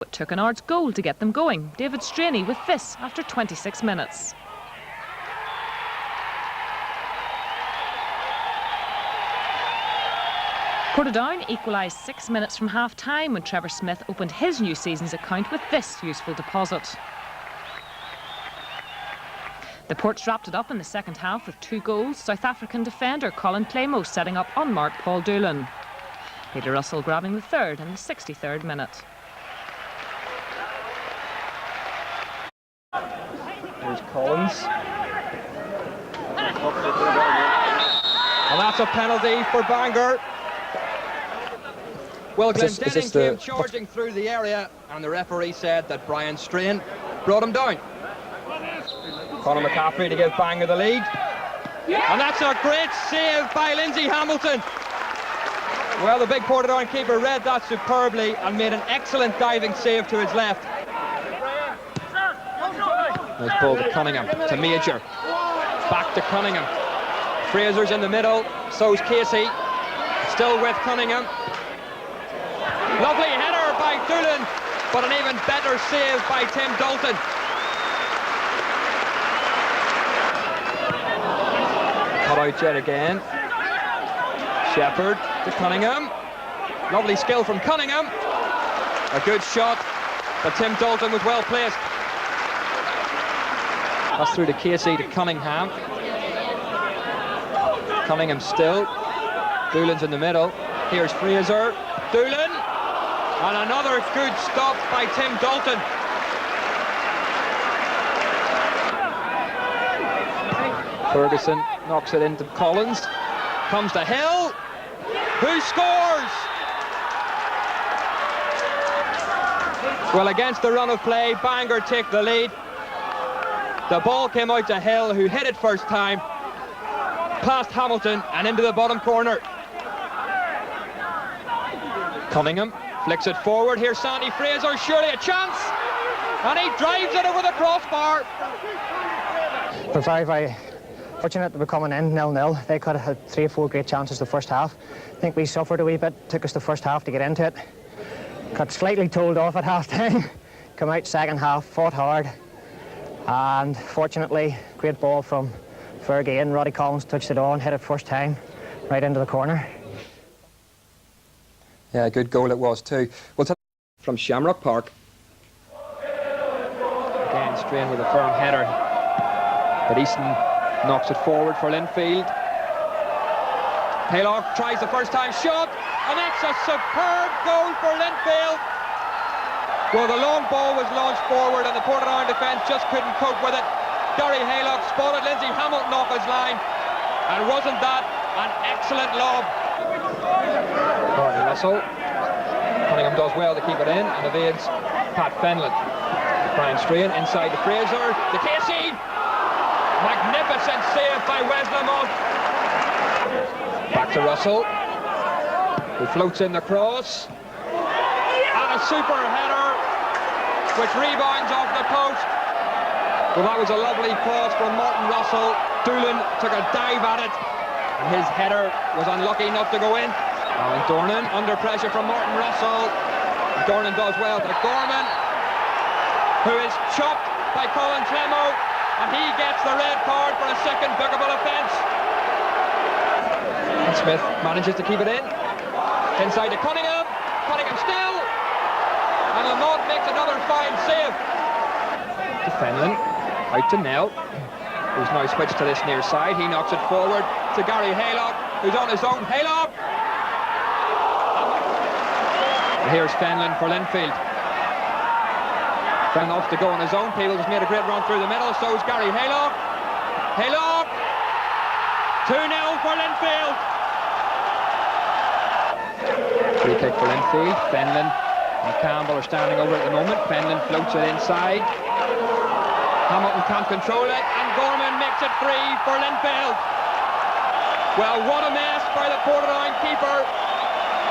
It took an Ards goal to get them going. David Straney with this after 26 minutes. Portadown equalised 6 minutes from half-time when Trevor Smith opened his new season's account with this useful deposit. The Ports wrapped it up in the second half with 2 goals, South African defender Colin Climax setting up unmarked Paul Doolan. Peter Russell grabbing the third in the 63rd minute. There's Collins. And that's a penalty for Bangor. Well, Glendenning came charging through the area, and the referee said that Brian Strain brought him down. Conor McCaffrey to give Bangor the lead. And that's a great save by Lindsay Hamilton. Well, the big Portadown keeper read that superbly and made an excellent diving save to his left. Nice ball to Cunningham, to Major. Back to Cunningham. Fraser's in the middle, so's Casey. Still with Cunningham. Lovely header by Doolan, but an even better save by Tim Dalton. Cut out yet again. Shepherd to Cunningham. Lovely skill from Cunningham. A good shot, but Tim Dalton was well placed. That's through to Casey to Cunningham. Cunningham still. Doolan's in the middle. Here's Fraser. Doolan. And another good stop by Tim Dalton. Ferguson knocks it into Collins. Comes to Hill. Who scores? Well, against the run of play, Bangor take the lead. The ball came out to Hill, who hit it first time, past Hamilton and into the bottom corner. Cunningham flicks it forward. Here's Sandy Fraser, surely a chance, and he drives it over the crossbar. We're very fortunate to be coming in 0-0. They could have had 3 or 4 great chances the first half. I think we suffered a wee bit, took us the first half to get into it. Got slightly told off at half-time. Come out second half, fought hard. And fortunately, great ball from Fergie, and Roddy Collins touched it on, hit it first time, right into the corner. Yeah, good goal it was too. Well, from Shamrock Park. Again, Strain with a firm header. But Easton knocks it forward for Linfield. Haylock tries the first time shot, and that's a superb goal for Linfield. Well, the long ball was launched forward and the Portadown defence just couldn't cope with it. Gary Haylock spotted Lindsay Hamilton off his line, and wasn't that an excellent lob? Barney Russell. Cunningham does well to keep it in and evades Pat Fenlon. Brian Strain inside to Fraser. To Casey. Magnificent save by Wes Lamont. Back to Russell, who floats in the cross. And a super header which rebounds off the post. Well, that was a lovely cross from Martin Russell. Doolan took a dive at it, and his header was unlucky not to go in. And Dornan under pressure from Martin Russell. Dornan does well to Gorman, who is chopped by Colin Clemo, and he gets the red card for a second bookable offence. And Smith manages to keep it in. Inside to Cunningham. Cunningham still. And Lamont makes another fine save. To Fenlon. Out to Nell, who's now switched to this near side. He knocks it forward to Gary Haylock, who's on his own. Haylock! And here's Fenlon for Linfield. Fenlon off to go on his own. Peebles has made a great run through the middle. So is Gary Haylock. Haylock! 2-0 for Linfield. Free kick for Linfield. Fenlon and Campbell are standing over at the moment. Fenlon floats it inside. Hamilton can't control it, and Gorman makes it free for Linfield. Well, what a mess by the Portadown keeper,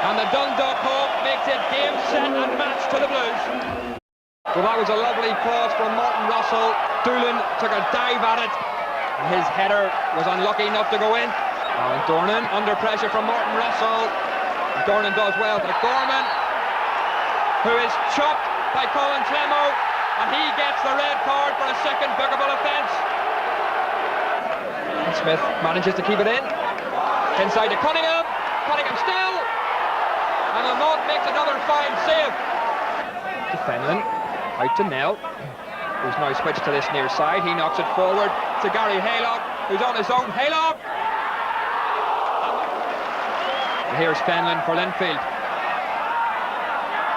and the Dundalk Hawk makes it game, set and match to the Blues. Well, that was a lovely cross from Martin Russell. Doolan took a dive at it, and his header was unlucky not to go in. And Dornan under pressure from Martin Russell. Dornan does well to Gorman, who is chopped by Colin Clemo, and he gets the red card for a second bookable offence. And Smith manages to keep it in. Inside to Cunningham. Cunningham still. And Lamont makes another fine save. To Fenlon. Out to Nell, who's now switched to this near side. He knocks it forward to Gary Haylock, who's on his own. Haylock! And here's Fenlon for Linfield.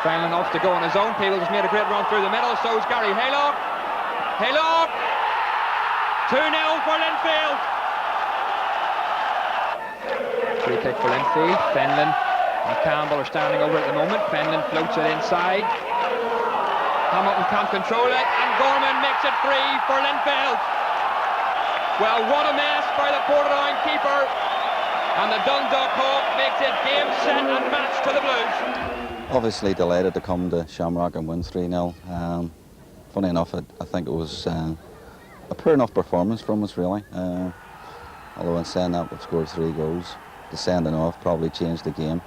Fenlon off to go on his own. Peebles has made a great run through the middle, so is Gary Haylock. Haylock! 2-0 for Linfield. Free kick for Linfield. Fenlon and Campbell are standing over at the moment. Fenlon floats it inside. Hamilton can't control it, and Gorman makes it free for Linfield. Well, what a mess by the Portadown keeper, and the Dundalk Hawk makes it game, set and match to the Blues. Obviously delighted to come to Shamrock and win 3-0. Funny enough, I think it was a poor enough performance from us, really. Although in saying that, we've scored 3 goals. The sending off probably changed the game.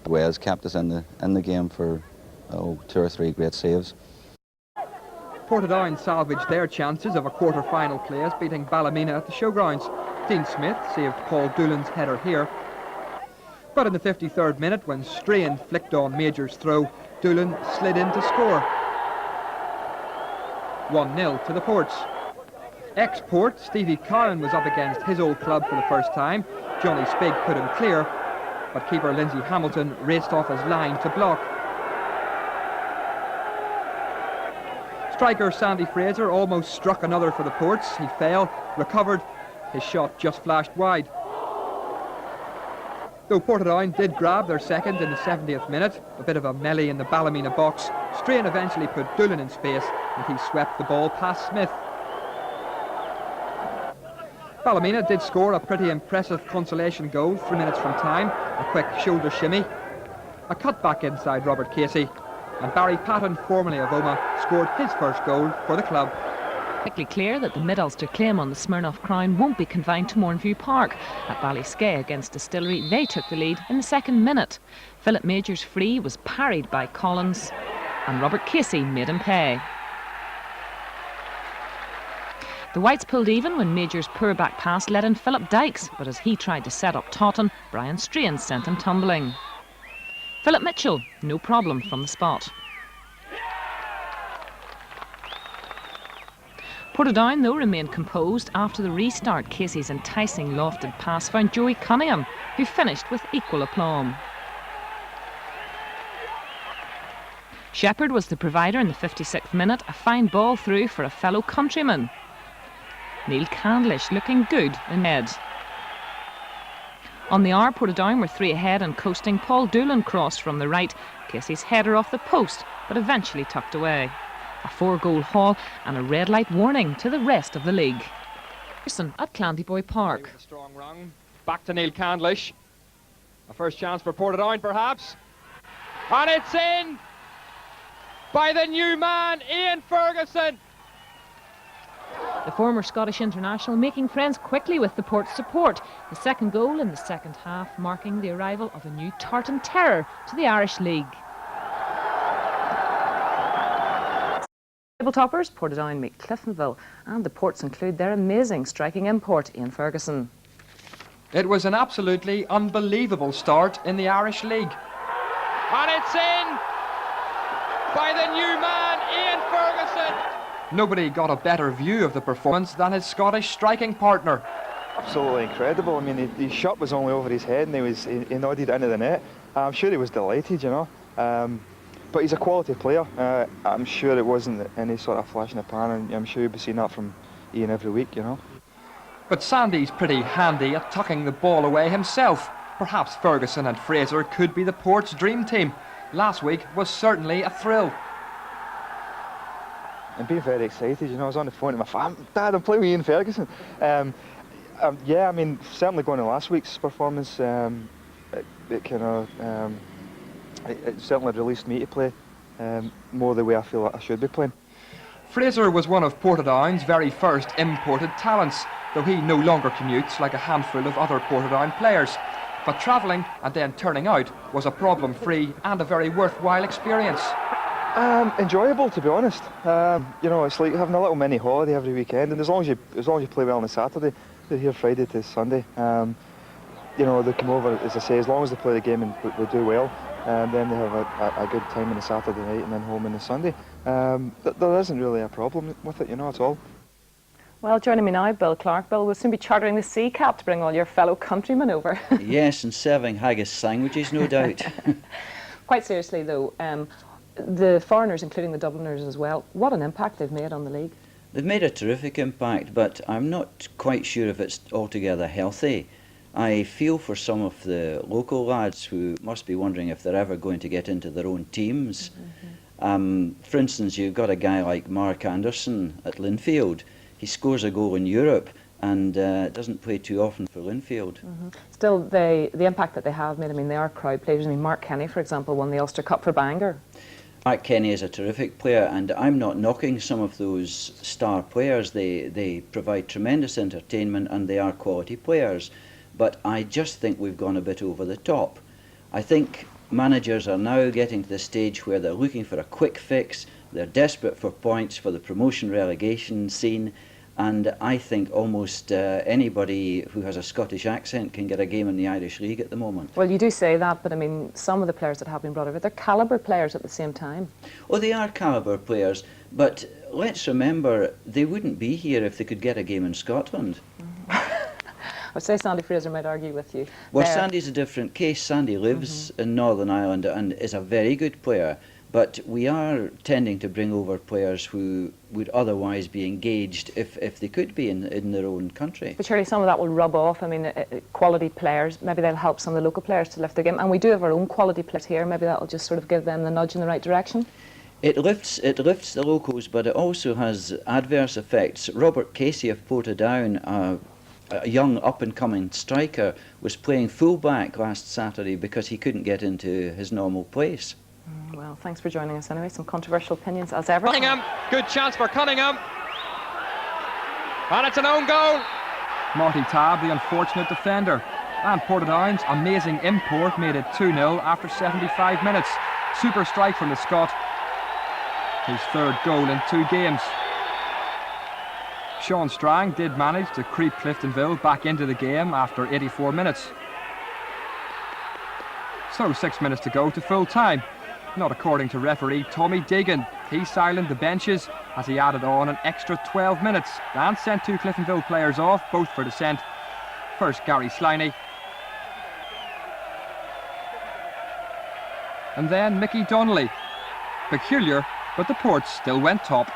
Wes kept us in the game for 2 or 3 great saves. Portadown salvaged their chances of a quarter-final place, beating Ballymena at the showgrounds. Dean Smith saved Paul Doolan's header here. But in the 53rd minute, when Strain flicked on Major's throw, Doolan slid in to score. 1-0 to the Ports. Ex-Port Stevie Cowan was up against his old club for the first time. Johnny Spig put him clear, but keeper Lindsay Hamilton raced off his line to block. Striker Sandy Fraser almost struck another for the Ports. He fell, recovered, his shot just flashed wide. Though Portadown did grab their second in the 70th minute, a bit of a melee in the Ballymena box, Strain eventually put Doolan in space and he swept the ball past Smith. Ballymena did score a pretty impressive consolation goal 3 minutes from time, a quick shoulder shimmy, a cut back inside Robert Casey, and Barry Patton, formerly of Omagh, scored his first goal for the club. Quickly clear that the Mid-Ulster claim on the Smirnoff crown won't be confined to Mornview Park. At Ballyskay against Distillery, they took the lead in the 2nd minute. Philip Major's free was parried by Collins, and Robert Casey made him pay. The Whites pulled even when Major's poor back pass let in Philip Dykes, but as he tried to set up Totten, Brian Strain sent him tumbling. Philip Mitchell, no problem from the spot. Portadown, though, remained composed. After the restart, Casey's enticing lofted pass found Joey Cunningham, who finished with equal aplomb. Shepherd was the provider in the 56th minute, a fine ball through for a fellow countryman. Neil Candlish looking good in head. On the hour, Portadown were 3 ahead and coasting. Paul Doolan crossed from the right. Casey's header off the post, but eventually tucked away. A 4-goal haul and a red light warning to the rest of the league. At Clandyboy Park. Strong run. Back to Neil Candlish. A first chance for Portadown, perhaps. And it's in by the new man, Ian Ferguson. The former Scottish international making friends quickly with the Port's support. The 2nd goal in the 2nd half, marking the arrival of a new tartan terror to the Irish League. Table toppers, Portadown meet Cliftonville, and the Ports include their amazing striking import, Ian Ferguson. It was an absolutely unbelievable start in the Irish League. And it's in by the new man, Ian Ferguson. Nobody got a better view of the performance than his Scottish striking partner. Absolutely incredible. I mean, his shot was only over his head and he nodded into the net. I'm sure he was delighted, you know. But he's a quality player. I'm sure it wasn't any sort of flash in the pan, and I'm sure you'll be seeing that from Ian every week, you know. But Sandy's pretty handy at tucking the ball away himself. Perhaps Ferguson and Fraser could be the Port's dream team. Last week was certainly a thrill. I'm being very excited, you know. I was on the phone to my family. Dad, I'm playing with Ian Ferguson. Yeah, I mean, certainly going to last week's performance, it kind of, it certainly released me to play more the way I feel like I should be playing. Fraser was one of Portadown's very first imported talents, though he no longer commutes like a handful of other Portadown players. But travelling and then turning out was a problem-free and a very worthwhile experience. Enjoyable, to be honest. You know, it's like having a little mini holiday every weekend, and as long as you play well on a Saturday, they're here Friday to Sunday. You know, they come over, as I say, as long as they play the game and they do well, then they have a good time on a Saturday night and then home on the Sunday. There isn't really a problem with it, you know, at all. Well, joining me now, Bill Clark. Bill, we'll soon be chartering the sea cap to bring all your fellow countrymen over. Yes, and serving haggis sandwiches, no doubt. Quite seriously, though, the foreigners, including the Dubliners as well, what an impact they've made on the league. They've made a terrific impact, but I'm not quite sure if it's altogether healthy. I feel for some of the local lads who must be wondering if they're ever going to get into their own teams. For instance, you've got a guy like Mark Anderson at Linfield. He scores a goal in Europe and doesn't play too often for Linfield. Still, the impact that they have made, I mean, they are crowd players. I mean, Mark Kenny, for example, won the Ulster Cup for Bangor. Mark Kenny is a terrific player, and I'm not knocking some of those star players. They provide tremendous entertainment and they are quality players. But I just think we've gone a bit over the top. I think managers are now getting to the stage where they're looking for a quick fix. They're desperate for points for the promotion-relegation scene. And I think almost anybody who has a Scottish accent can get a game in the Irish League at the moment. Well, you do say that, but I mean, some of the players that have been brought over, they're calibre players at the same time. Oh, they are calibre players, but let's remember, they wouldn't be here if they could get a game in Scotland. I would say Sandy Fraser might argue with you. Well, Sandy's a different case. Sandy lives in Northern Ireland and is a very good player. But we are tending to bring over players who would otherwise be engaged if they could be in their own country. But surely some of that will rub off. I mean, quality players, maybe they'll help some of the local players to lift their game. And we do have our own quality players here. Maybe that'll just sort of give them the nudge in the right direction. It lifts the locals, but it also has adverse effects. Robert Casey of Portadown, a young up-and-coming striker, was playing full-back last Saturday because he couldn't get into his normal place. Well, thanks for joining us anyway. Some controversial opinions as ever. Cunningham, good chance for Cunningham. And it's an own goal. Marty Tabb, the unfortunate defender. And Portadown's amazing import made it 2-0 after 75 minutes. Super strike from the Scot. His third goal in 2 games. Sean Strang did manage to creep Cliftonville back into the game after 84 minutes. So 6 minutes to go to full time. Not according to referee Tommy Deegan. He silenced the benches as he added on an extra 12 minutes and sent 2 Cliftonville players off, both for dissent. First Gary Sliney, and then Mickey Donnelly. Peculiar, but the Ports still went top.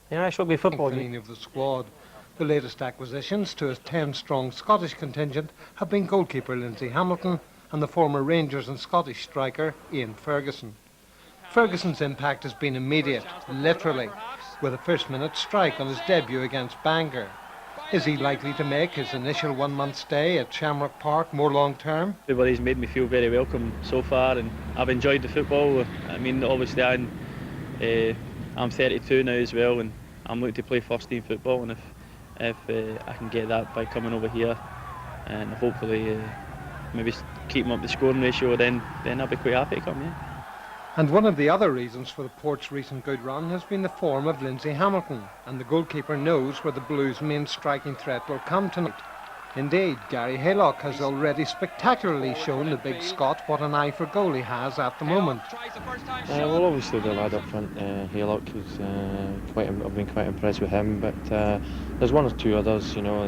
The Irish Rugby Football League of the squad. The latest acquisitions to a 10-strong Scottish contingent have been goalkeeper Lindsay Hamilton and the former Rangers and Scottish striker Ian Ferguson. Ferguson's impact has been immediate, literally, with a first-minute strike on his debut against Bangor. Is he likely to make his initial 1-month stay at Shamrock Park more long-term? Everybody's made me feel very welcome so far, and I've enjoyed the football. I mean, obviously I'm 32 now as well, and I'm looking to play first-team football, and if I can get that by coming over here and hopefully maybe keeping up the scoring ratio, then I'll be quite happy to come, yeah. And one of the other reasons for the Port's recent good run has been the form of Lindsay Hamilton, and the goalkeeper knows where the Blues' main striking threat will come tonight. Indeed, Gary Haylock has already spectacularly shown the big Scot what an eye for goal he has at the moment. Well, obviously the lad up front, Haylock, is I've been quite impressed with him, but there's one or two others, you know,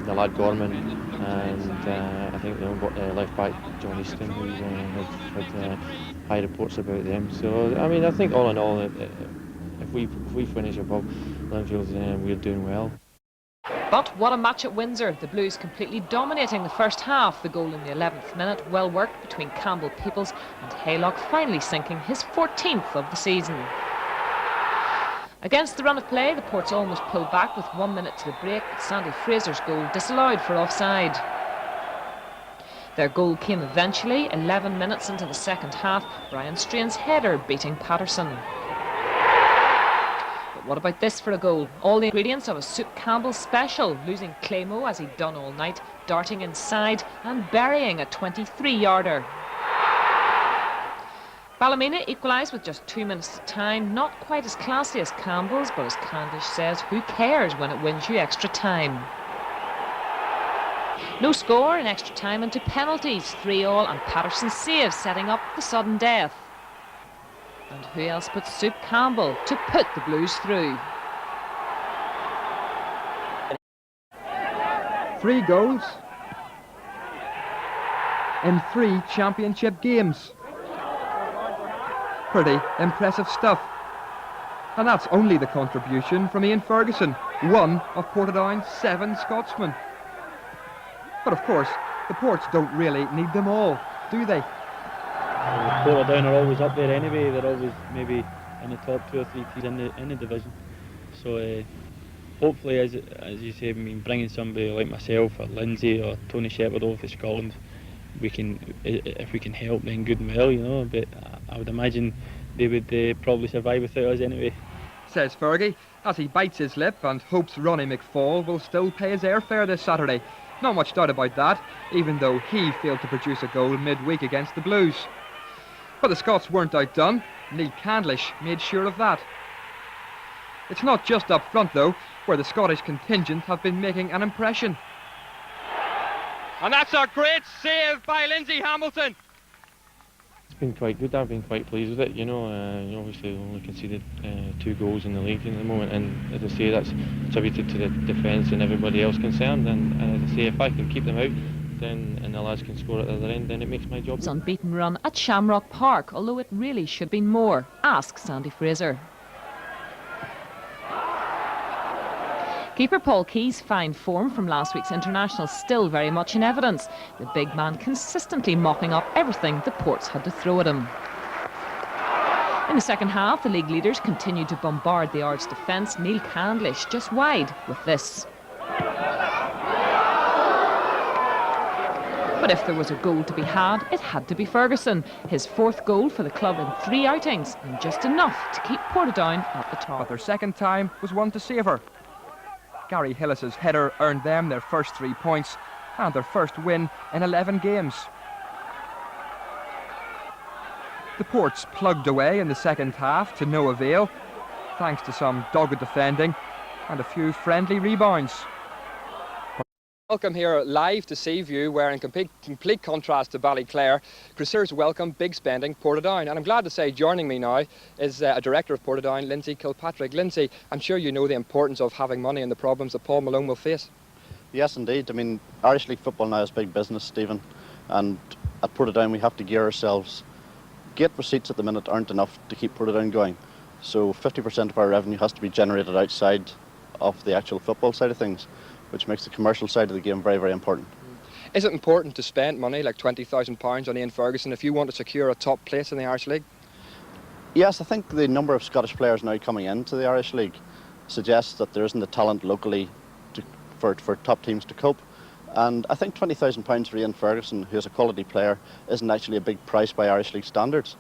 the lad Gorman, and I think the left back John Easton, who had high reports about them. So I mean, I think all in all, if we finish above Linfield, we're doing well. But what a match at Windsor. The Blues completely dominating the first half. The goal in the 11th minute, well worked between Campbell Peoples and Haylock, finally sinking his 14th of the season. Against the run of play, the Ports almost pulled back with 1 minute to the break, but Sandy Fraser's goal disallowed for offside. Their goal came eventually, 11 minutes into the second half, Brian Strain's header beating Patterson. But what about this for a goal? All the ingredients of a Soup Campbell special, losing Claymo as he'd done all night, darting inside and burying a 23-yarder. Ballymena equalised with just 2 minutes of time. Not quite as classy as Campbell's, but as Candish says, who cares when it wins you extra time? No score in extra time into penalties. 3-all, and Patterson saves, setting up the sudden death. And who else but Soup Campbell to put the Blues through? 3 goals in 3 championship games. Pretty impressive stuff. And that's only the contribution from Ian Ferguson, one of Portadown's 7 Scotsmen. But of course, the Ports don't really need them all, do they? Portadown are always up there anyway. They're always maybe in the top 2 or 3 teams in the division. So hopefully, as you say, I mean, bringing somebody like myself or Lindsay or Tony Shepherd over to Scotland, if we can help, then good and well, you know. But I would imagine they would probably survive without us anyway. Says Fergie, as he bites his lip and hopes Ronnie McFall will still pay his airfare this Saturday. Not much doubt about that, even though he failed to produce a goal midweek against the Blues. But the Scots weren't outdone. Neil Candlish made sure of that. It's not just up front, though, where the Scottish contingent have been making an impression. And that's a great save by Lindsay Hamilton. It's been quite good. I've been quite pleased with it. You know, obviously we only conceded 2 goals in the league at the moment, and as I say, that's attributed to the defence and everybody else concerned. And as I say, if I can keep them out, then and the lads can score at the other end, then it makes my job. It's unbeaten run at Shamrock Park, although it really should have been more. Ask Sandy Fraser. Keeper Paul Key's fine form from last week's international still very much in evidence. The big man consistently mopping up everything the Ports had to throw at him. In the second half, the league leaders continued to bombard the Ards defence. Neil Candlish just wide with this. But if there was a goal to be had, it had to be Ferguson. His 4th goal for the club in 3 outings, and just enough to keep Portadown at the top. But their second time was one to savour. Gary Hillis's header earned them their first 3 points and their first win in 11 games. The Ports plugged away in the second half to no avail, thanks to some dogged defending and a few friendly rebounds. Welcome here live to Seaview, where in complete contrast to Ballyclare, Crusaders welcome big spending Portadown. And I'm glad to say joining me now is a director of Portadown, Lindsay Kilpatrick. Lindsay, I'm sure you know the importance of having money and the problems that Paul Malone will face. Yes, indeed. I mean, Irish League football now is big business, Stephen. And at Portadown we have to gear ourselves. Gate receipts at the minute aren't enough to keep Portadown going. So 50% of our revenue has to be generated outside of the actual football side of things, which makes the commercial side of the game very, very important. Is it important to spend money like £20,000 on Ian Ferguson if you want to secure a top place in the Irish League? Yes, I think the number of Scottish players now coming into the Irish League suggests that there isn't the talent locally for top teams to cope. And I think £20,000 for Ian Ferguson, who is a quality player, isn't actually a big price by Irish League standards.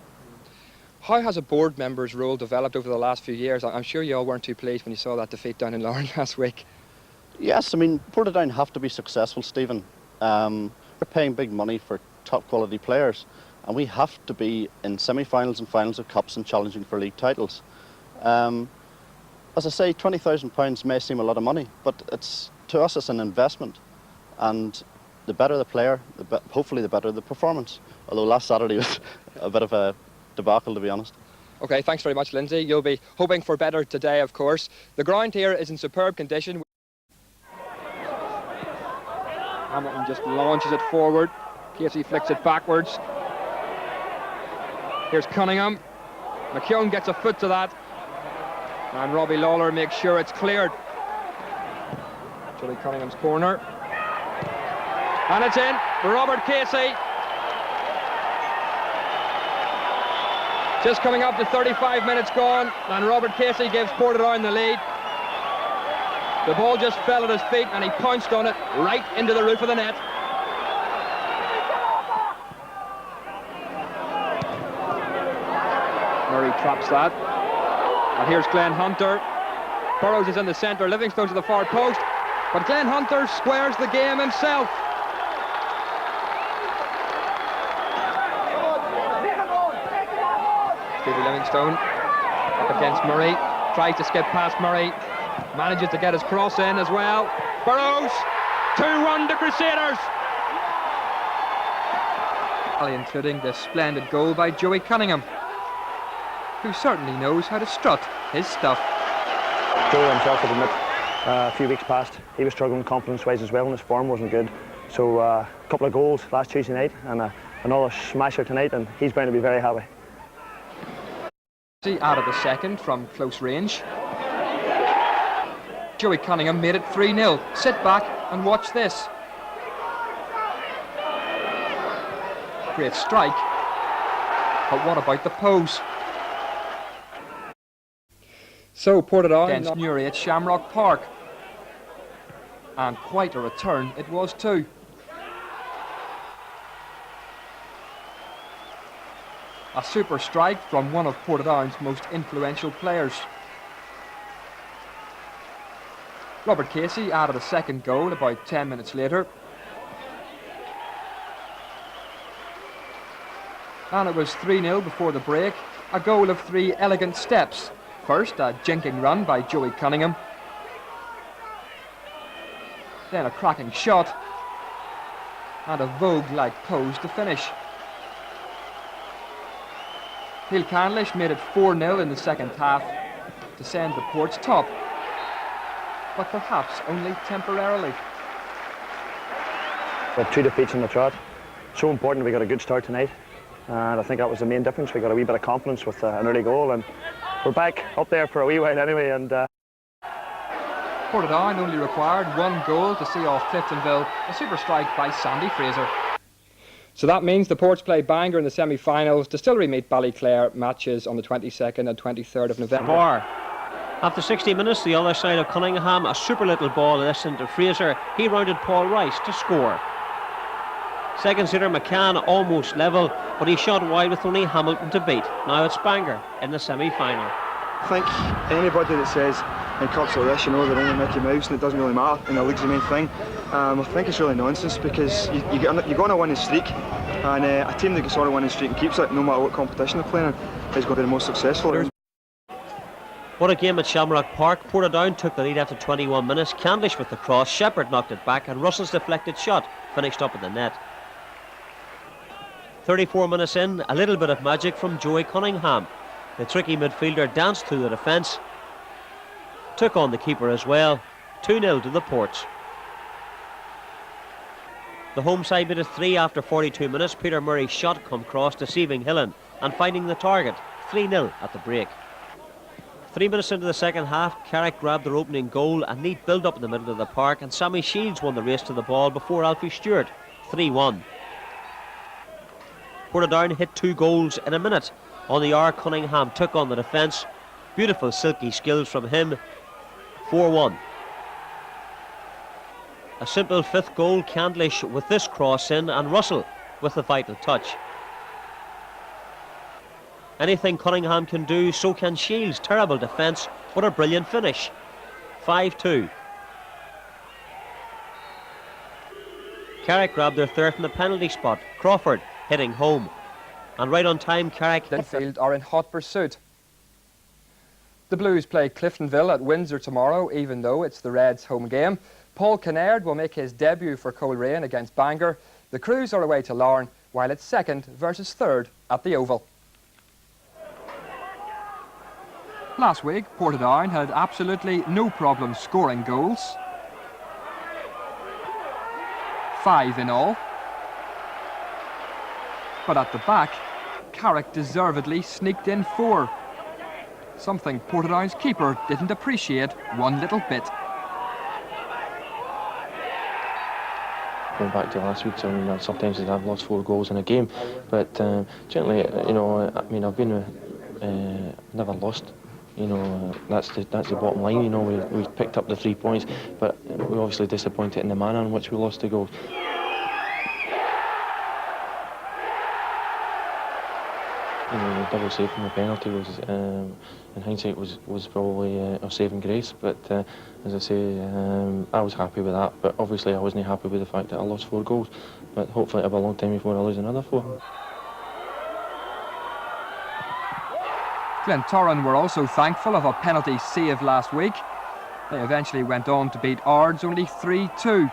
How has a board member's role developed over the last few years? I'm sure you all weren't too pleased when you saw that defeat down in Lauren last week. Yes, I mean, Portadown have to be successful, Stephen. We're paying big money for top quality players, and we have to be in semi-finals and finals of cups and challenging for league titles. As I say, £20,000 may seem a lot of money, but to us it's an investment, and the better the player, hopefully the better the performance. Although last Saturday was a bit of a debacle, to be honest. OK, thanks very much, Lindsay. You'll be hoping for better today, of course. The ground here is in superb condition. Hamilton just launches it forward. Casey flicks it backwards. Here's Cunningham. McKeown gets a foot to that. And Robbie Lawler makes sure it's cleared. Julie Cunningham's corner. And it's in for Robert Casey. Just coming up to 35 minutes gone, and Robert Casey gives Portadown the lead. The ball just fell at his feet and he pounced on it right into the roof of the net. Murray traps that. And here's Glenn Hunter. Burrows is in the centre, Livingstone's to the far post. But Glenn Hunter squares the game himself. Livingstone up against Murray, tries to skip past Murray, manages to get his cross in as well. Burrows, 2-1 to Crusaders. Including this splendid goal by Joey Cunningham, who certainly knows how to strut his stuff. Joey himself would admit a few weeks past he was struggling confidence-wise as well, and his form wasn't good. So a couple of goals last Tuesday night and another smasher tonight, and he's going to be very happy. Out of the second from close range. Joey Cunningham made it 3-0. Sit back and watch this. Great strike, but what about the pose? So Portadown against Newry at Shamrock Park, and quite a return it was too. A super strike from one of Portadown's most influential players. Robert Casey added a second goal about 10 minutes later. And it was 3-0 before the break, a goal of 3 elegant steps. First, a jinking run by Joey Cunningham. Then a cracking shot. And a Vogue-like pose to finish. Neil Candlish made it 4-0 in the second half to send the Ports top. But perhaps only temporarily. We had 2 defeats in the trot. So important we got a good start tonight. And I think that was the main difference. We got a wee bit of confidence with an early goal, and we're back up there for a wee while anyway. And Portadown only required 1 goal to see off Cliftonville, a super strike by Sandy Fraser. So that means the Ports play Bangor in the semi-finals. Distillery meet Ballyclare, matches on the 22nd and 23rd of November. After 60 minutes, the other side of Cunningham, a super little ball listened to Fraser. He rounded Paul Rice to score. Seconds later, McCann almost level, but he shot wide with only Hamilton to beat. Now it's Bangor in the semi-final. I think anybody that says in cups like this, you know, they're only Mickey Mouse and it doesn't really matter and the league's the main thing, I think it's really nonsense, because you're going to win a streak, and a team that gets on a winning streak and keeps it, no matter what competition they're playing in, is going to be the most successful. What a game at Shamrock Park. Portadown took the lead after 21 minutes. Candlish with the cross, Shepherd knocked it back, and Russell's deflected shot finished up in the net. 34 minutes in, a little bit of magic from Joey Cunningham. The tricky midfielder danced through the defence, took on the keeper as well. 2-0 to the Ports. The home side made it 3 after 42 minutes. Peter Murray's shot come cross, deceiving Hillen and finding the target. 3-0 at the break. 3 minutes into the second half, Carrick grabbed their opening goal. A neat build-up in the middle of the park, and Sammy Shields won the race to the ball before Alfie Stewart. 3-1. Portadown hit 2 goals in a minute. On the hour, Cunningham took on the defence. Beautiful silky skills from him. 4-1. A simple 5th goal, Candlish with this cross in, and Russell with the vital touch. Anything Cunningham can do, so can Shields. Terrible defence, but a brilliant finish. 5-2. Carrick grabbed their 3rd in the penalty spot. Crawford hitting home. And right on time, Carrick... Linfield are in hot pursuit. The Blues play Cliftonville at Windsor tomorrow, even though it's the Reds' home game. Paul Kinnaird will make his debut for Coleraine against Bangor. The Crews are away to Larne, while it's 2nd versus 3rd at the Oval. Last week, Portadown had absolutely no problem scoring goals. 5 in all. But at the back, Carrick deservedly sneaked in 4. Something Portadown's keeper didn't appreciate one little bit. Going back to last week, sometimes I've lost 4 goals in a game, but generally, you know, I mean, I've been never lost. You know, that's the bottom line. You know, we picked up the 3 points, but we're obviously disappointed in the manner in which we lost the goals. You know, the double save from the penalty was, in hindsight, was probably a saving grace. But as I say, I was happy with that. But obviously, I wasn't happy with the fact that I lost 4 goals. But hopefully, it'll be a long time before I lose another 4. Glentoran were also thankful of a penalty save last week. They eventually went on to beat Ards only 3-2.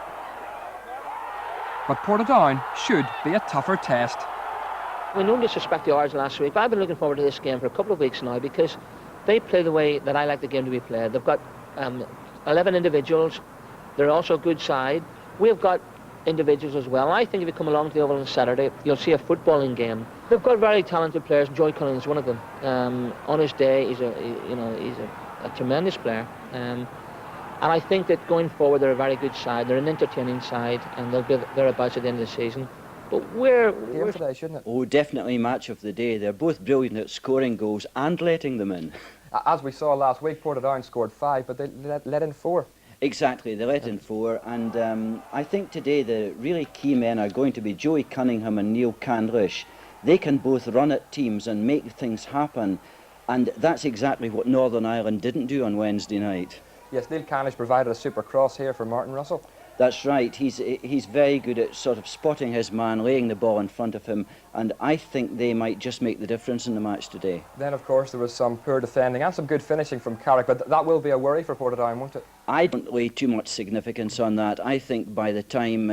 But Portadown should be a tougher test. We don't disrespect the Ards last week, but I've been looking forward to this game for a couple of weeks now because they play the way that I like the game to be played. They've got 11 individuals. They're also a good side. We've got individuals as well. I think if you come along to the Oval on Saturday, you'll see a footballing game. They've got very talented players. Joy Cunningham is one of them. On his day, he's a tremendous player. And I think that going forward, they're a very good side. They're an entertaining side, and they'll be thereabouts at the end of the season. But we're today, shouldn't it? Oh, definitely match of the day. They're both brilliant at scoring goals and letting them in. As we saw last week, Portadown scored 5, but they let in 4. Exactly, they let in 4, and I think today the really key men are going to be Joey Cunningham and Neil Candlish. They can both run at teams and make things happen, and that's exactly what Northern Ireland didn't do on Wednesday night. Yes, Neil Candlish provided a super cross here for Martin Russell. That's right, he's very good at sort of spotting his man, laying the ball in front of him, and I think they might just make the difference in the match today. Then, of course, there was some poor defending and some good finishing from Carrick, but that will be a worry for Portadown, won't it? I don't lay too much significance on that. I think by the time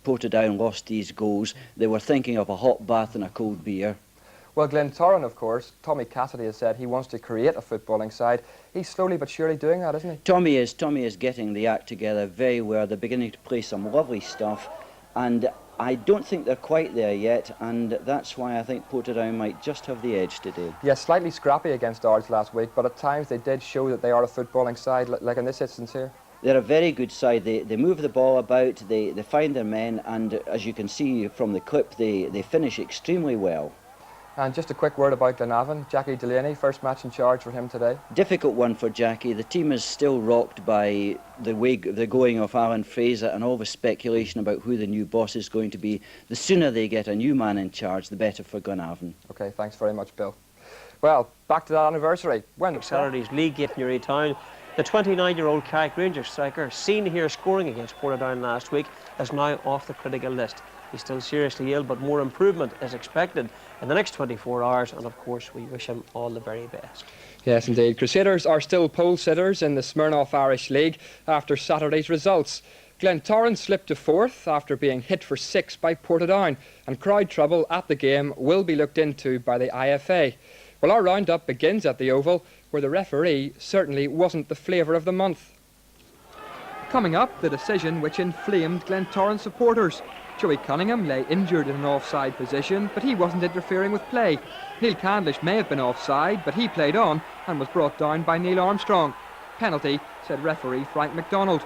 Portadown lost these goals, they were thinking of a hot bath and a cold beer. Well, Glentoran, of course, Tommy Cassidy has said he wants to create a footballing side. He's slowly but surely doing that, isn't he? Tommy is getting the act together very well. They're beginning to play some lovely stuff, and I don't think they're quite there yet, and that's why I think Portadown might just have the edge today. Yes, slightly scrappy against Ards last week, but at times they did show that they are a footballing side, like in this instance here. They're a very good side. They move the ball about, they find their men, and as you can see from the clip, they finish extremely well. And just a quick word about Glenavon. Jackie Delaney, first match in charge for him today. Difficult one for Jackie. The team is still rocked by the going of Alan Fraser and all the speculation about who the new boss is going to be. The sooner they get a new man in charge, the better for Glenavon. Okay, thanks very much, Bill. Well, back to that anniversary. When? Saturday's league game in Newry Town. The 29-year-old Carrick Rangers striker, seen here scoring against Portadown last week, is now off the critical list. He's still seriously ill, but more improvement is expected in the next 24 hours, and of course we wish him all the very best. Yes, indeed. Crusaders are still pole sitters in the Smirnoff Irish League after Saturday's results. Glentoran slipped to 4th after being hit for 6 by Portadown, and crowd trouble at the game will be looked into by the IFA. Well, our roundup begins at the Oval, where the referee certainly wasn't the flavour of the month. Coming up, the decision which inflamed Glentoran supporters. Joey Cunningham lay injured in an offside position, but he wasn't interfering with play. Neil Candlish may have been offside, but he played on and was brought down by Neil Armstrong. Penalty, said referee Frank MacDonald.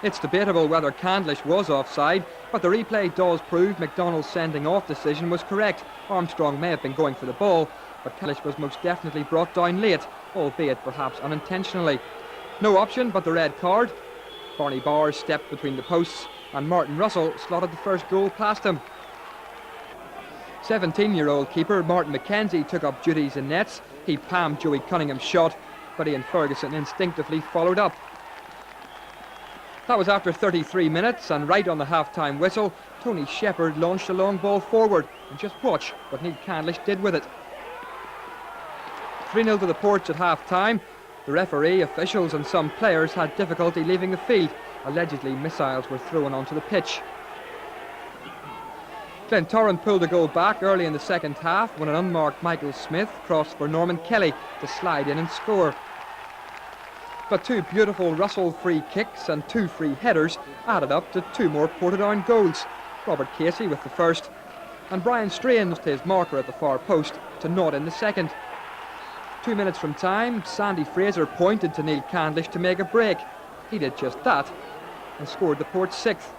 It's debatable whether Candlish was offside, but the replay does prove MacDonald's sending off decision was correct. Armstrong may have been going for the ball, but Candlish was most definitely brought down late, albeit perhaps unintentionally. No option but the red card. Barney Bowers stepped between the posts, and Martin Russell slotted the first goal past him. 17-year-old keeper Martin McKenzie took up duties in nets. He palmed Joey Cunningham's shot, but Ian Ferguson instinctively followed up. That was after 33 minutes, and right on the half-time whistle, Tony Shepherd launched a long ball forward, and just watch what Neil Candlish did with it. 3-0 to the Ports at half-time. The referee, officials and some players had difficulty leaving the field. Allegedly, missiles were thrown onto the pitch. Glentoran pulled a goal back early in the second half when an unmarked Michael Smith crossed for Norman Kelly to slide in and score. But 2 beautiful Russell free kicks and 2 free headers added up to 2 more Portadown goals. Robert Casey with the first, and Brian Strain used his marker at the far post to nod in the second. 2 minutes from time, Sandy Fraser pointed to Neil Candlish to make a break. He did just that and scored the Port's 6th.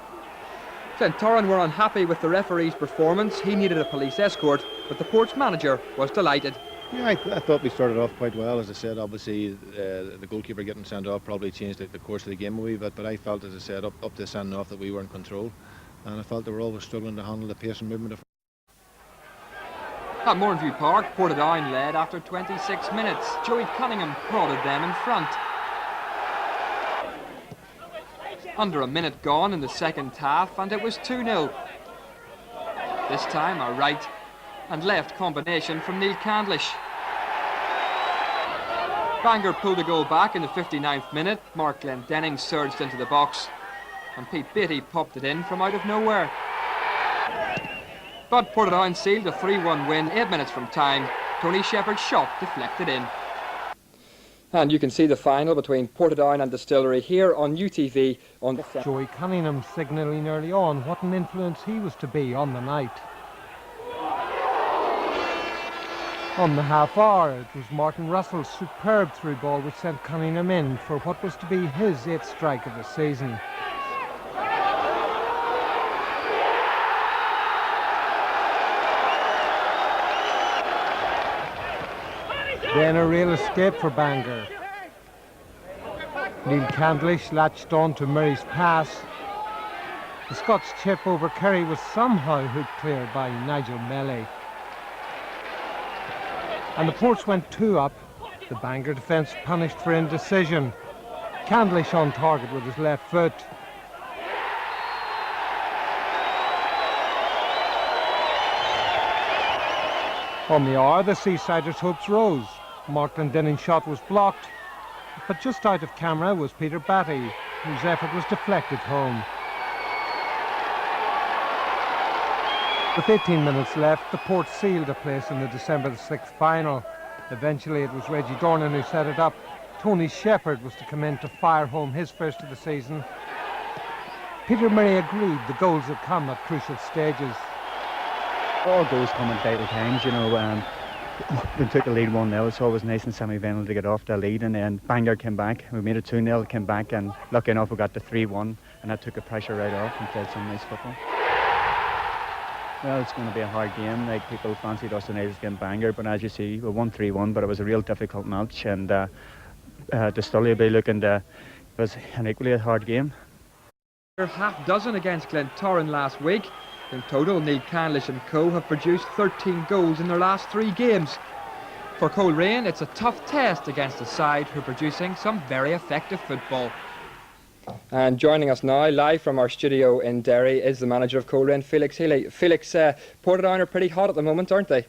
Glentoran were unhappy with the referee's performance. He needed a police escort, but the Port's manager was delighted. Yeah, I thought we started off quite well. As I said, obviously the goalkeeper getting sent off probably changed the course of the game a wee bit, but I felt, as I said, up to sending off that we were in control, and I felt they were always struggling to handle the pace and movement of. At Mourneview Park, Portadown led after 26 minutes. Joey Cunningham prodded them in front. Under a minute gone in the second half, and it was 2-0. This time a right and left combination from Neil Candlish. Bangor pulled the goal back in the 59th minute. Mark Glendenning surged into the box and Pete Beattie popped it in from out of nowhere. But Portadown sealed a 3-1 win 8 minutes from time. Tony Shepherd's shot deflected in. And you can see the final between Portadown and Distillery here on UTV on Joey Cunningham signalling early on what an influence he was to be on the night. On the half hour, it was Martin Russell's superb through ball which sent Cunningham in for what was to be his 8th strike of the season. Then a real escape for Bangor. Neil Candlish latched on to Murray's pass. The Scots chip over Kerry was somehow hooked clear by Nigel Melley. And the Ports went 2 up. The Bangor defence punished for indecision. Candlish on target with his left foot. On the hour, the Seasiders' hopes rose. Mark Glendenning's shot was blocked, but just out of camera was Peter Batty, whose effort was deflected home. With 18 minutes left, the Port sealed a place in the December the 6th final. Eventually it was Reggie Dornan who set it up. Tony Shepherd was to come in to fire home his first of the season. Peter Murray agreed the goals had come at crucial stages. All goals come in vital times, you know. We took the lead 1-0, so it was nice in semi-final to get off the lead, and then Bangor came back. We made it 2-0, came back, and lucky enough we got the 3-1, and that took the pressure right off and played some nice football. Well, it's going to be a hard game. Like, people fancied us tonight against Bangor, but as you see, we won 3-1, but it was a real difficult match, and Distillery will be looking to... It was an equally hard game. Half dozen against Glentoran last week. In total, Neil Candlish and co have produced 13 goals in their last 3 games. For Coleraine, it's a tough test against a side who are producing some very effective football. And joining us now, live from our studio in Derry, is the manager of Coleraine, Felix Healy. Felix, Portadown are pretty hot at the moment, aren't they?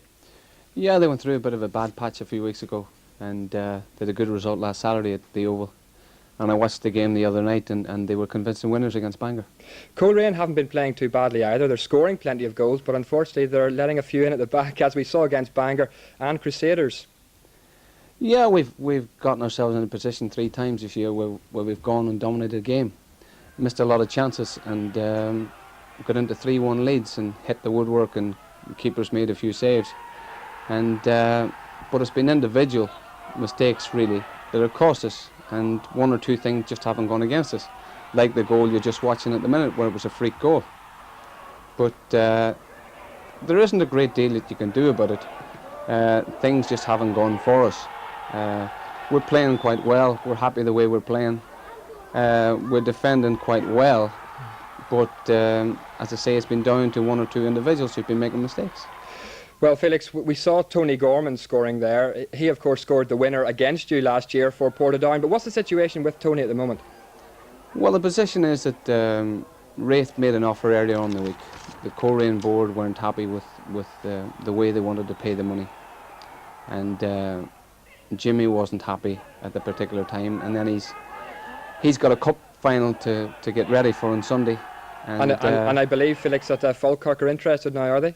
Yeah, they went through a bit of a bad patch a few weeks ago, and they had a good result last Saturday at the Oval. And I watched the game the other night, and they were convincing winners against Bangor. Coleraine haven't been playing too badly either. They're scoring plenty of goals, but unfortunately they're letting a few in at the back, as we saw against Bangor and Crusaders. Yeah, we've gotten ourselves in a position 3 times this year where we've gone and dominated a game. Missed a lot of chances, and got into 3-1 leads and hit the woodwork, and the keepers made a few saves. And but it's been individual mistakes, really, that have cost us. And 1 or 2 things just haven't gone against us, like the goal you're just watching at the minute where it was a freak goal. But there isn't a great deal that you can do about it. Things just haven't gone for us. We're playing quite well. We're happy the way we're playing. We're defending quite well, but as I say, it's been down to 1 or 2 individuals who've been making mistakes. Well, Felix, we saw Tony Gorman scoring there. He, of course, scored the winner against you last year for Portadown. But what's the situation with Tony at the moment? Well, the position is that Wraith made an offer earlier on in the week. The Coleraine board weren't happy with the way they wanted to pay the money. And Jimmy wasn't happy at the particular time. And then he's got a cup final to get ready for on Sunday. And I believe, Felix, that Falkirk are interested now, are they?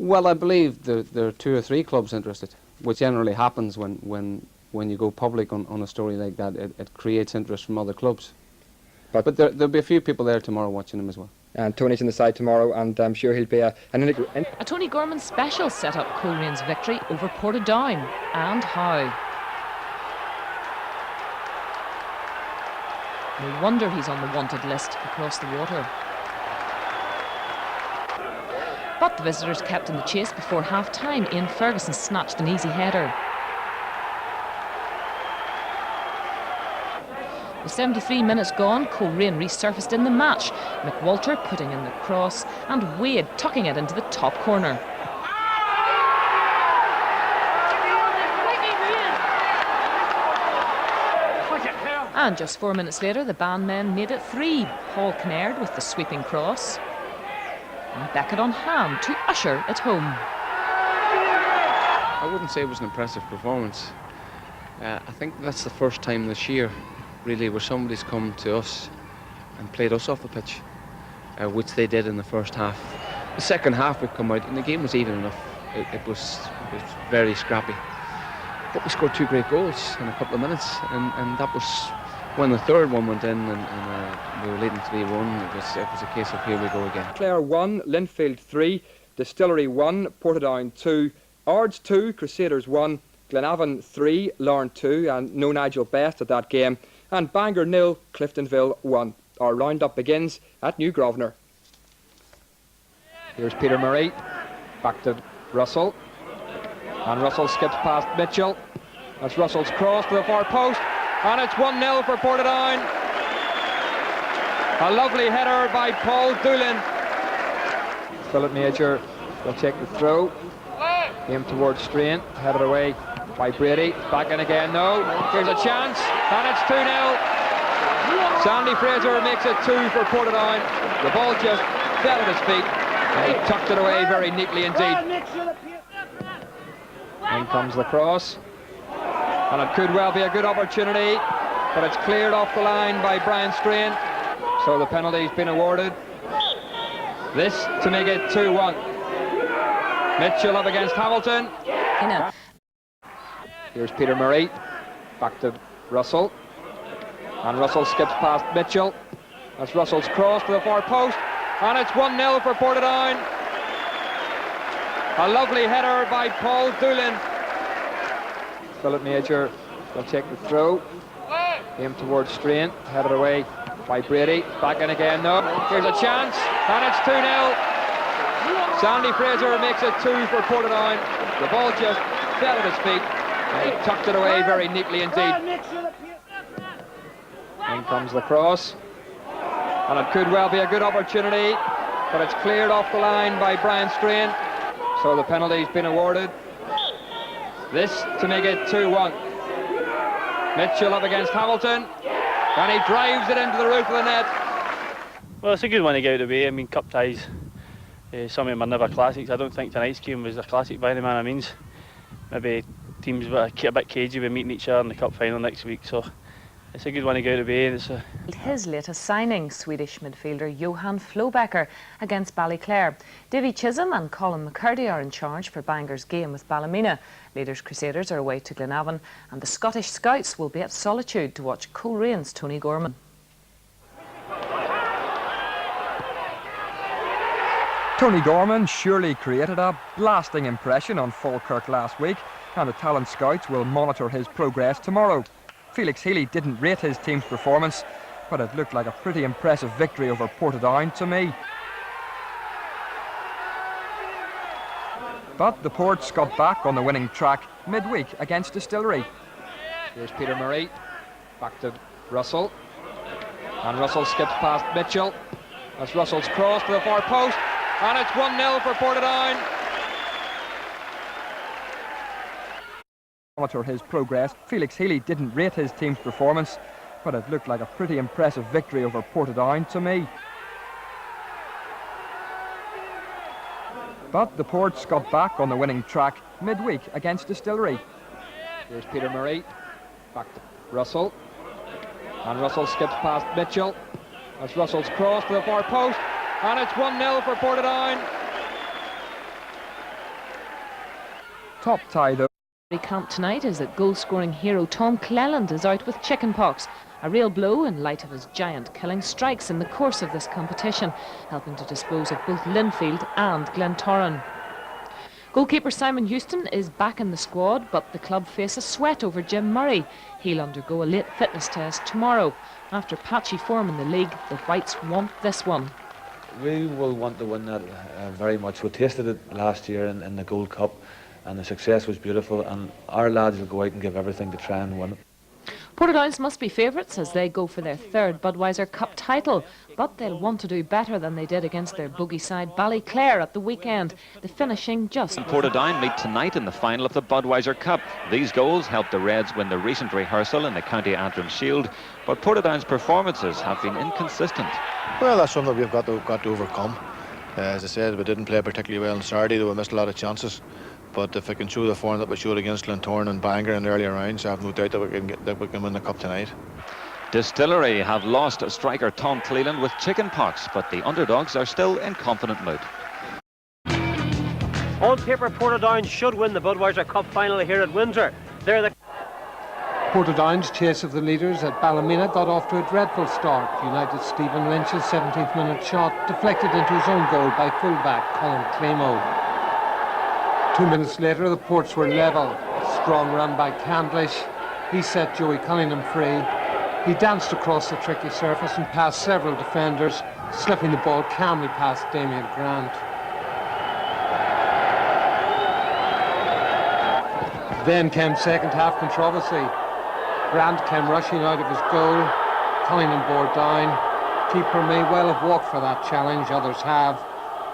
Well, I believe there are 2 or 3 clubs interested, which generally happens when you go public on a story like that. It creates interest from other clubs. But there'll be a few people there tomorrow watching him as well. And Tony's in the side tomorrow, and I'm sure he'll be a Tony Gorman special set up Colerane's victory over Portadown, and how. No wonder he's on the wanted list across the water. But the visitors kept in the chase before half-time. Ian Ferguson snatched an easy header. With 73 minutes gone, Coleraine resurfaced in the match. McWalter putting in the cross and Wade tucking it into the top corner. And just 4 minutes later, the bandmen made it 3. Paul Kinnaird with the sweeping cross. And Beckett on hand to usher it home. I wouldn't say it was an impressive performance. I think that's the first time this year, really, where somebody's come to us and played us off the pitch, which they did in the first half. The second half we come out and the game was even enough. It was very scrappy. But we scored 2 great goals in a couple of minutes, and that was when the third one went in and we were leading 3-1. It was a case of here we go again. Clare 1, Linfield 3, Distillery 1, Portadown 2, Ards 2, Crusaders 1, Glenavon 3, Larne 2, and no Nigel Best at that game, and Bangor 0, Cliftonville 1. Our roundup begins at New Grosvenor. Here's Peter Murray, back to Russell, and Russell skips past Mitchell. That's Russell's cross to the far post, and it's 1-0 for Portadown. A lovely header by Paul Doolan. Philip Major will take the throw, aim towards Strain, headed away by Brady, back in again though. Here's a chance, and it's 2-0. Sandy Fraser makes it 2 for Portadown. The ball just fell at his feet, and he tucked it away very neatly indeed. In comes the cross, and it could well be a good opportunity, but it's cleared off the line by Brian Strain, so the penalty's been awarded. This to make it 2-1. Mitchell up against Hamilton. Here's Peter Murray, back to Russell, and Russell skips past Mitchell. That's Russell's cross to the far post, and it's 1-0 for Portadown. A lovely header by Paul Doolan. Philip Major will take the throw, aim towards Strain, headed away by Brady, back in again though. Here's a chance, and it's 2-0. Sandy Fraser makes it 2 for Portadown. The ball just fell at his feet, and he tucked it away very neatly indeed. In comes the cross, and it could well be a good opportunity, but it's cleared off the line by Brian Strain, so the penalty's been awarded. This to make it 2-1. Mitchell up against Hamilton, and he drives it into the roof of the net. Well, it's a good one to get out of the way. I mean, cup ties, some of them are never classics. I don't think tonight's game was a classic by any manner of means. Maybe teams a bit cagey with meeting each other in the cup final next week, so it's a good one to go out of the way. His latest signing, Swedish midfielder Johan Flobecker against Ballyclare. Davy Chisholm and Colin McCurdy are in charge for Bangor's game with Ballymena. Leaders Crusaders are away to Glenavon, and the Scottish Scouts will be at Solitude to watch Colerane's Tony Gorman. Tony Gorman surely created a blasting impression on Falkirk last week, and the talent scouts will monitor his progress tomorrow. Felix Healy didn't rate his team's performance, but it looked like a pretty impressive victory over Portadown to me. But the Ports got back on the winning track midweek against Distillery. Here's Peter Murray, back to Russell, and Russell skips past Mitchell. That's Russell's cross to the far post, and it's 1-0 for Portadown. Monitor his progress. Felix Healy didn't rate his team's performance, but it looked like a pretty impressive victory over Portadown to me. But the Ports got back on the winning track midweek against Distillery. Here's Peter Murray, back to Russell, and Russell skips past Mitchell. That's Russell's cross to the far post, and it's 1-0 for Portadown. Top tie though. Camp tonight is that goal-scoring hero Tom Cleland is out with chickenpox. A real blow in light of his giant killing strikes in the course of this competition, helping to dispose of both Linfield and Glentoran. Goalkeeper Simon Houston is back in the squad, but the club face a sweat over Jim Murray. He'll undergo a late fitness test tomorrow. After patchy form in the league, the Whites want this one. We will want to win that very much. We tasted it last year in the Gold Cup, and the success was beautiful, and our lads will go out and give everything to try and win it. Portadowns must be favourites as they go for their third Budweiser Cup title, but they'll want to do better than they did against their bogey side Ballyclare at the weekend, the finishing just. Portadown meet tonight in the final of the Budweiser Cup. These goals helped the Reds win the recent rehearsal in the County Antrim Shield, but Portadown's performances have been inconsistent. Well, that's something we've got to overcome. As I said, we didn't play particularly well on Saturday, though we missed a lot of chances. But if I can show the form that we showed against Glentoran and Bangor in the earlier rounds, I have no doubt that we can win the cup tonight. Distillery have lost striker Tom Cleland with chickenpox, but the underdogs are still in confident mood. On paper, Portadown should win the Budweiser Cup final here at Windsor. They're the Portadown's chase of the leaders at Ballymena got off to a dreadful start. United Stephen Lynch's 17th minute shot deflected into his own goal by fullback Colin Clamo. 2 minutes later, the Ports were level. A strong run by Candlish. He set Joey Cunningham free. He danced across the tricky surface and past several defenders, slipping the ball calmly past Damien Grant. Then came second half controversy. Grant came rushing out of his goal. Cunningham bore down. Keeper may well have walked for that challenge, others have.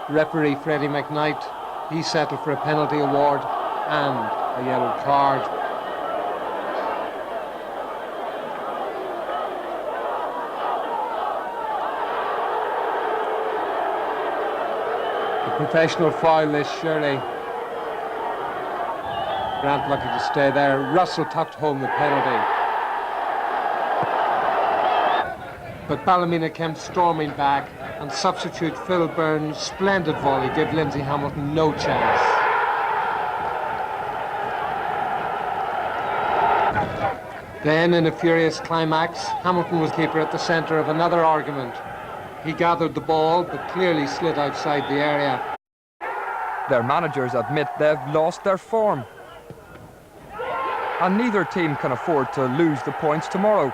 Referee Freddie McKnight, he settled for a penalty award and a yellow card. A professional foul this, surely. Grant lucky to stay there. Russell tucked home the penalty. But Ballymena came storming back, and substitute Phil Byrne's splendid volley gave Lindsay Hamilton no chance. Then, in a furious climax, Hamilton was keeper at the centre of another argument. He gathered the ball, but clearly slid outside the area. Their managers admit they've lost their form. And neither team can afford to lose the points tomorrow.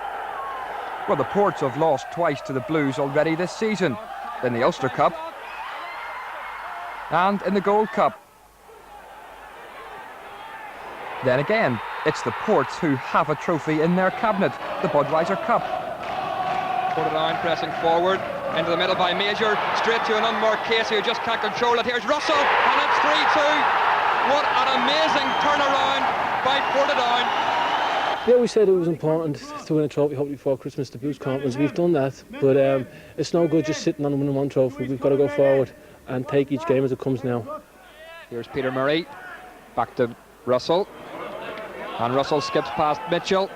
Well, the Ports have lost twice to the Blues already this season, in the Ulster Cup and in the Gold Cup. Then again, it's the Ports who have a trophy in their cabinet, the Budweiser Cup. Portadown pressing forward, into the middle by Major, straight to an unmarked Casey who just can't control it. Here's Russell, and it's 3-2. What an amazing turnaround by Portadown. Yeah, we said it was important to win a trophy, hopefully before Christmas, the Blues Conference. We've done that, but it's no good just sitting on winning one trophy. We've got to go forward and take each game as it comes now. Here's Peter Murray, back to Russell, and Russell skips past Mitchell.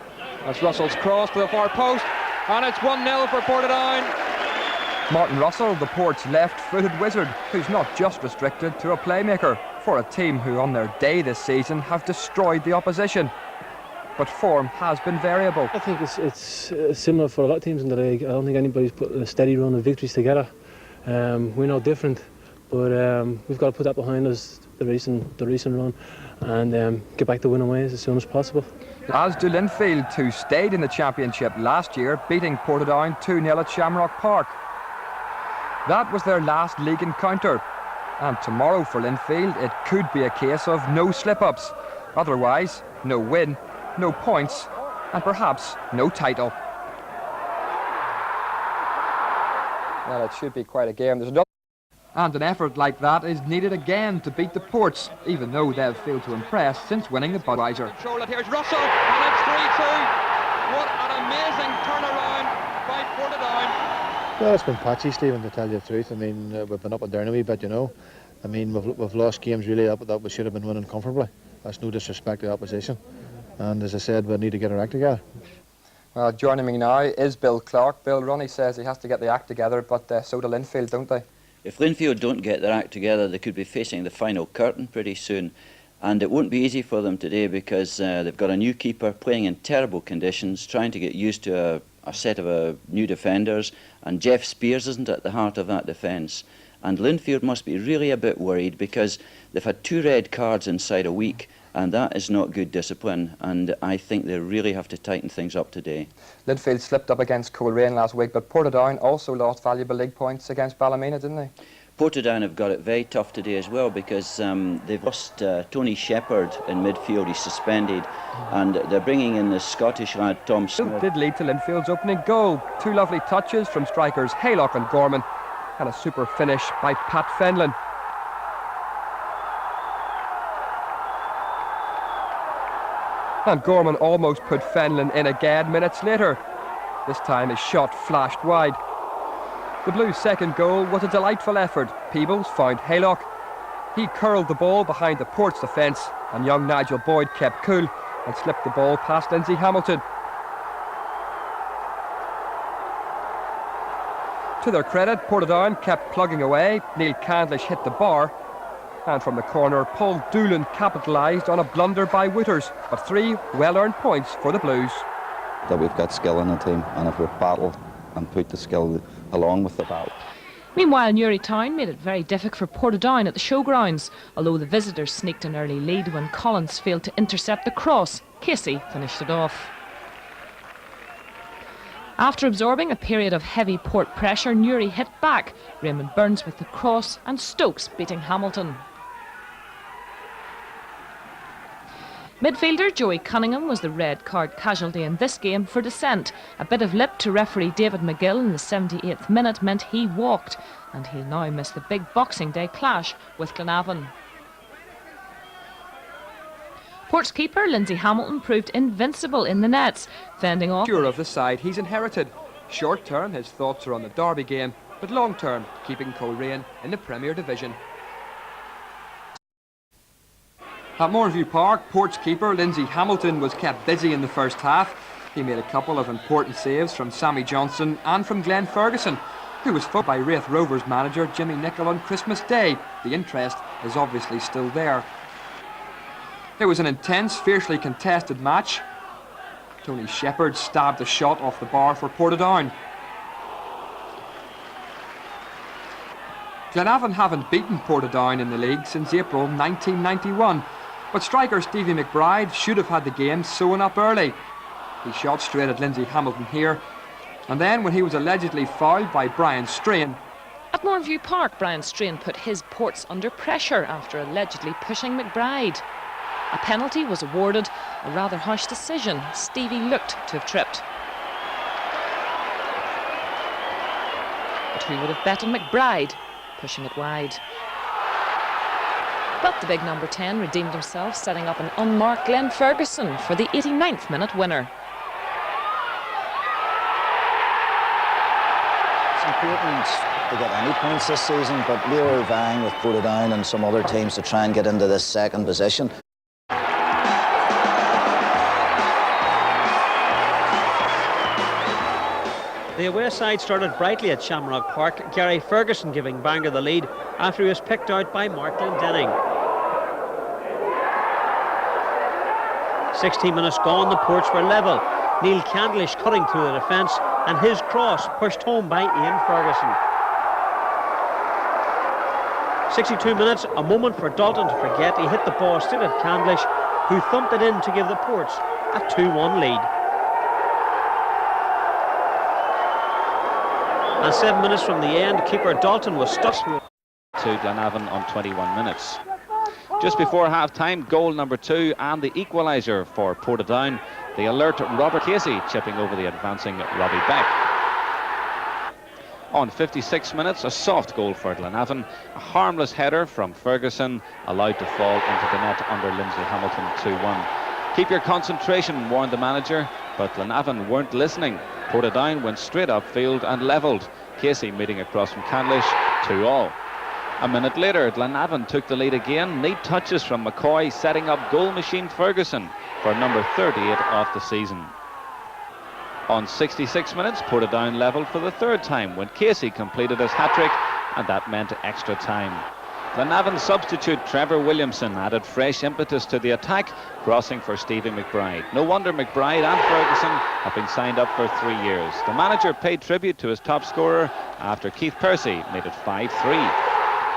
That's Russell's cross to the far post, and it's 1-0 for Portadown. Martin Russell, the Ports' left-footed wizard, who's not just restricted to a playmaker, for a team who on their day this season have destroyed the opposition. But form has been variable. I think it's similar for a lot of teams in the league. I don't think anybody's put a steady run of victories together. We're no different, but we've got to put that behind us, the recent run, and get back to winning ways as soon as possible. As do Linfield, who stayed in the championship last year, beating Portadown 2-0 at Shamrock Park. That was their last league encounter, and tomorrow for Linfield it could be a case of no slip-ups. Otherwise, no win, no points, and perhaps no title. Well, it should be quite a game. There's no and an effort like that is needed again to beat the Ports, even though they've failed to impress since winning the Budweiser. Control it, here's Russell, and it's 3-2. What an amazing turnaround by Portadown. Well, it's been patchy, Stephen, to tell you the truth. I mean, we've been up and down a wee bit, you know. I mean, we've lost games really that we should have been winning comfortably. That's no disrespect to the opposition. And as I said, we need to get our act together. Well, joining me now is Bill Clark. Bill, Ronnie says he has to get the act together, but so do Linfield, don't they? If Linfield don't get their act together, they could be facing the final curtain pretty soon. And it won't be easy for them today because they've got a new keeper playing in terrible conditions, trying to get used to a set of new defenders. And Jeff Spears isn't at the heart of that defence. And Linfield must be really a bit worried because they've had 2 red cards inside a week. And that is not good discipline, and I think they really have to tighten things up today. Linfield slipped up against Coleraine last week, but Portadown also lost valuable league points against Ballymena, didn't they? Portadown have got it very tough today as well because they've lost Tony Shepherd in midfield. He's suspended, and they're bringing in the Scottish lad Tom Smith. It did lead to Linfield's opening goal. 2 lovely touches from strikers Haylock and Gorman, and a super finish by Pat Fenlon. And Gorman almost put Fenlon in again minutes later. This time his shot flashed wide. The Blues' second goal was a delightful effort. Peebles found Haylock. He curled the ball behind the Port's defence, and young Nigel Boyd kept cool and slipped the ball past Lindsay Hamilton. To their credit, Portadown kept plugging away. Neil Candlish hit the bar, and from the corner, Paul Doolan capitalised on a blunder by Wooters, but 3 well-earned points for the Blues. That we've got skill in the team, and if we battle and put the skill along with the battle. Meanwhile, Newry Town made it very difficult for Portadown at the showgrounds. Although the visitors sneaked an early lead when Collins failed to intercept the cross, Casey finished it off. After absorbing a period of heavy Port pressure, Newry hit back. Raymond Burns with the cross and Stokes beating Hamilton. Midfielder Joey Cunningham was the red card casualty in this game for dissent. A bit of lip to referee David McGill in the 78th minute meant he walked, and he'll now miss the big Boxing Day clash with Glenavon. Port's keeper Lindsay Hamilton proved invincible in the nets, fending off... Sure of the side he's inherited. Short term his thoughts are on the Derby game, but long term keeping Coleraine in the Premier Division. At Moorview Park, Port's keeper Lindsay Hamilton was kept busy in the first half. He made a couple of important saves from Sammy Johnson and from Glenn Ferguson, who was fought by Raith Rovers manager Jimmy Nicholl on Christmas Day. The interest is obviously still there. It was an intense, fiercely contested match. Tony Shepherd stabbed a shot off the bar for Portadown. Glenavon haven't beaten Portadown in the league since April 1991, but striker Stevie McBride should have had the game sewn up early. He shot straight at Lindsay Hamilton here, and then when he was allegedly fouled by Brian Strain. At Moorview Park, Brian Strain put his Ports under pressure after allegedly pushing McBride. A penalty was awarded, a rather harsh decision. Stevie looked to have tripped. But who would have bet on McBride pushing it wide? But the big number 10 redeemed himself, setting up an unmarked Glenn Ferguson for the 89th minute winner. It's important to get any points this season, but we were vying with Portadown and some other teams to try and get into this second position. The away side started brightly at Shamrock Park, Gary Ferguson giving Bangor the lead after he was picked out by Mark Glendenning. 16 minutes gone, the Ports were level. Neil Candlish cutting through the defence and his cross pushed home by Ian Ferguson. 62 minutes, a moment for Dalton to forget. He hit the ball straight at Candlish, who thumped it in to give the Ports a 2-1 lead. And 7 minutes from the end, keeper Dalton was stuck to Glenavon on 21 minutes. Just before half-time, goal number 2 and the equaliser for Portadown. The alert Robert Casey chipping over the advancing Robbie Beck. On 56 minutes, a soft goal for Glenavon. A harmless header from Ferguson, allowed to fall into the net under Lindsay Hamilton, 2-1. Keep your concentration, warned the manager, but Glenavon weren't listening. Portadown went straight upfield and levelled. Casey meeting across from Candlish, 2-2. A minute later, Glenavon took the lead again. Neat touches from McCoy, setting up goal machine Ferguson for number 38 of the season. On 66 minutes, Portadown levelled for the third time when Casey completed his hat-trick, and that meant extra time. Glenavon substitute Trevor Williamson added fresh impetus to the attack, crossing for Stevie McBride. No wonder McBride and Ferguson have been signed up for 3 years. The manager paid tribute to his top scorer after Keith Percy made it 5-3.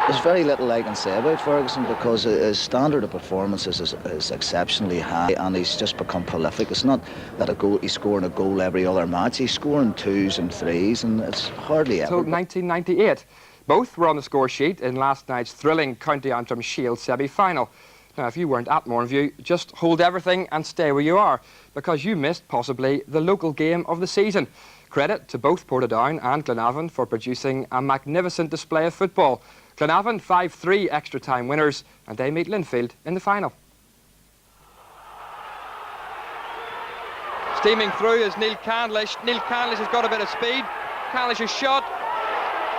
There's very little I can say about Ferguson because his standard of performances is exceptionally high, and he's just become prolific. It's not that he's scoring a goal every other match. He's scoring 2s and 3s, and it's hardly ever. Till 1998. Both were on the score sheet in last night's thrilling County Antrim Shield semi-final. Now, if you weren't at Moorview, just hold everything and stay where you are, because you missed possibly the local game of the season. Credit to both Portadown and Glenavon for producing a magnificent display of football. Glenavon 5-3 extra time winners, and they meet Linfield in the final. Steaming through is Neil Candlish. Neil Candlish has got a bit of speed. Candlish's shot.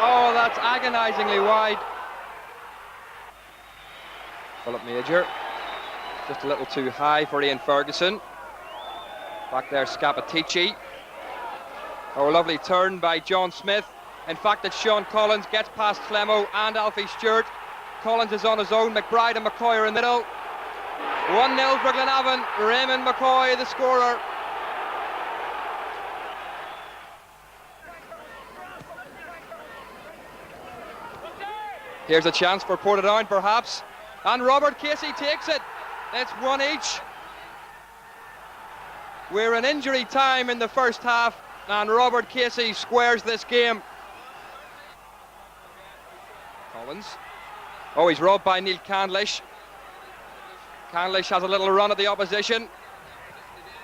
Oh, that's agonisingly wide. Philip Major. Just a little too high for Ian Ferguson. Back there, Scapatici. Oh, lovely turn by John Smith. In fact, it's Sean Collins, gets past Clemo and Alfie Stewart. Collins is on his own, McBride and McCoy are in the middle. 1-0 for Glenavon, Raymond McCoy the scorer. Here's a chance for Portadown perhaps, and Robert Casey takes it. It's one each. We're in injury time in the first half, and Robert Casey squares this game. Collins. Oh, he's robbed by Neil Candlish. Candlish has a little run at the opposition.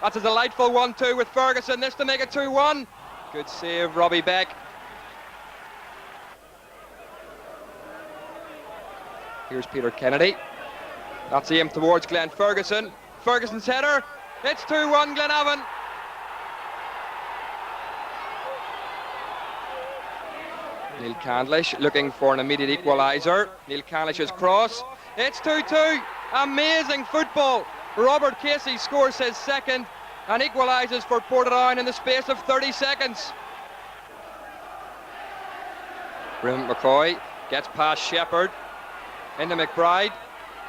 That's a delightful 1-2 with Ferguson. This to make it 2-1. Good save, Robbie Beck. Here's Peter Kennedy. That's aimed towards Glenn Ferguson. Ferguson's header. It's 2-1 Glenavon. Neil Candlish looking for an immediate equaliser. Neil Candlish's cross. It's 2-2. Amazing football. Robert Casey scores his second and equalises for Portadown in the space of 30 seconds. Raymond McCoy gets past Shepherd into McBride.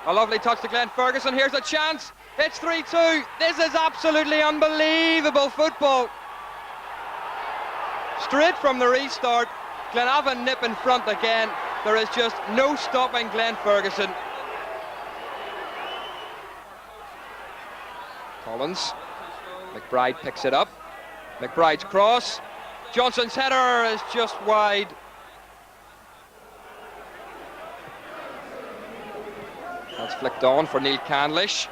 A lovely touch to Glenn Ferguson. Here's a chance. It's 3-2. This is absolutely unbelievable football. Straight from the restart, Glenavon nip in front again. There is just no stopping Glenn Ferguson. Collins. McBride picks it up. McBride's cross. Johnson's header is just wide. That's flicked on for Neil Candlish.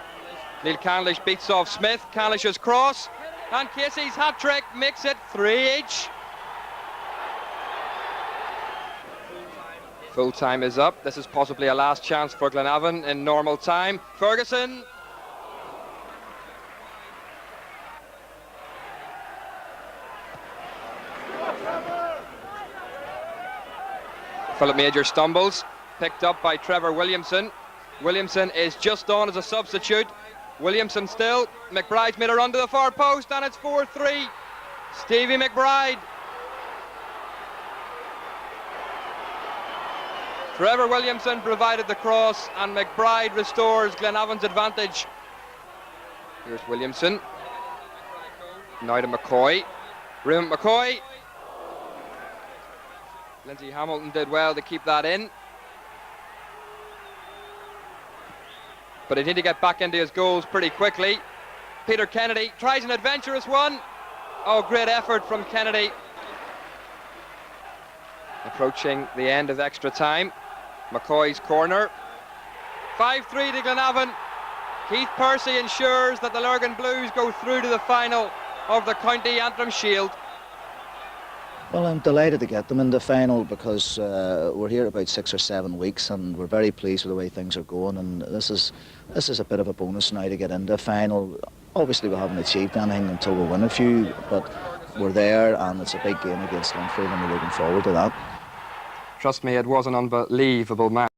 Neil Candlish beats off Smith. Candlish's cross. And Casey's hat-trick makes it 3 each. Full time is up. This is possibly a last chance for Glenavon in normal time. Ferguson. Philip Major stumbles. Picked up by Trevor Williamson. Williamson is just on as a substitute. Williamson still. McBride's made a run to the far post and it's 4-3. Stevie McBride. Trevor Williamson provided the cross and McBride restores Glenavon's advantage. Here's Williamson. Now to McCoy. Raymond McCoy. Lindsay Hamilton did well to keep that in. But he need to get back into his goals pretty quickly. Peter Kennedy tries an adventurous one. Oh, great effort from Kennedy. Approaching the end of extra time. McCoy's corner. 5-3 to Glenavon. Keith Percy ensures that the Lurgan Blues go through to the final of the County Antrim Shield. Well, I'm delighted to get them in the final because we're here about 6 or 7 weeks and we're very pleased with the way things are going, and this is a bit of a bonus now to get into the final. Obviously we haven't achieved anything until we win a few, but we're there and it's a big game against Linfield and we're looking forward to that. Trust me, it was an unbelievable match.